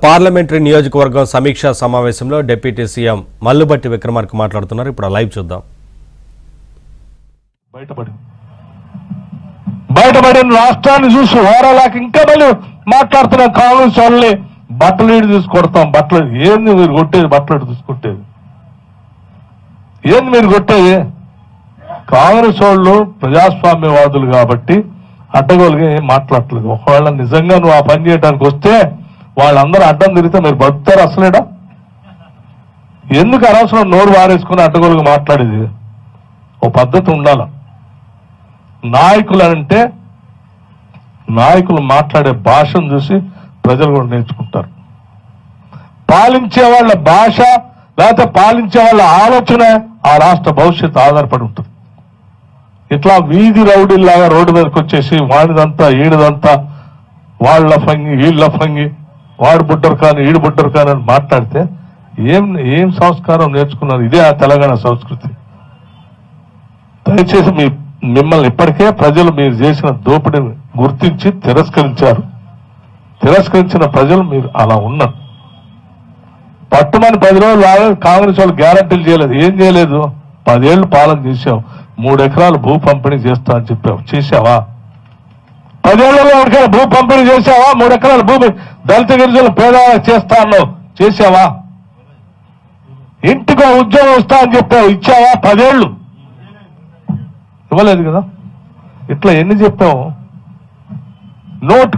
Parliamentary నియోజకవర్గం సమీక్షా సమావేశంలో డిప్యూటీ సీఎం మల్లుబట్టి విక్రమార్క మాట్లాడుతున్నారు. ఇప్పుడు లైవ్ చూద్దాం. బయటపడిన రాష్ట్రాన్ని చూసి ఓరలాకి ఇంకా మళ్ళీ మాట్లాడుతున్న కాంగ్రెస్ వాళ్ళని బట్టలు ఇడి తీసుకొడతాం. బట్టలు ఏంది మీరు కొట్టేది? బట్టలు తీసుకొట్టేది ఏంది మీరు కొట్టేది? కాంగ్రెస్ వాళ్ళు ప్రజాస్వామ్యవాదులు కాబట్టి అడ్డగోలుగా ఏం మాట్లాడట్లేదు. ఒకవేళ నిజంగా నువ్వు ఆ పని చేయడానికి వస్తే వాళ్ళందరూ అడ్డం తిరిగితే మీరు బతుకుతారు అసలేడా? ఎందుకు అనవసరం నోరు వారేసుకుని అడ్డగోలుగా మాట్లాడేది? ఓ పద్ధతి ఉండాల. నాయకులంటే నాయకులు మాట్లాడే భాషను చూసి ప్రజలు కూడా నేర్చుకుంటారు. పాలించే వాళ్ళ భాష లేకపోతే పాలించే వాళ్ళ ఆలోచన ఆ రాష్ట్ర భవిష్యత్తు ఆధారపడి ఉంటుంది. ఇట్లా వీధి రౌడీల్లాగా రోడ్డు మీదకి వచ్చేసి వాడిదంతా ఈడిదంతా వాళ్ళ ఫంగి వీళ్ళ ఫంగి వాడు బుడ్డరు కాని ఈడు బుడ్డరు కాని అని మాట్లాడితే ఏం సంస్కారం నేర్చుకున్నారు? ఇదే ఆ తెలంగాణ సంస్కృతి. దయచేసి మిమ్మల్ని ఇప్పటికే ప్రజలు మీరు చేసిన దోపిడీని గుర్తించి తిరస్కరించారు. తిరస్కరించిన ప్రజలు మీరు అలా ఉన్నారు. పట్టుమని 10 రోజులు కాంగ్రెస్ వాళ్ళు గ్యారంటీలు చేయలేదు. ఏం చేయలేదు? 10 ఏళ్లు పాలన చేశావు. 3 ఎకరాలు భూ పంపిణీ చేస్తా అని చెప్పావు. చేశావా? 10 ఏళ్లలో ఎవరికైనా భూ పంపిణీ చేశావా? 3 ఎకరాల భూమి దళిత గిరిజనులు పేద చేస్తా అన్నావు. చేశావా? ఇంటికో ఉద్యోగం వస్తా అని చెప్పావు. ఇచ్చావా? 10 ఏళ్లు ఇవ్వలేదు కదా. ఇట్లా ఎన్ని చెప్పావు? నోట్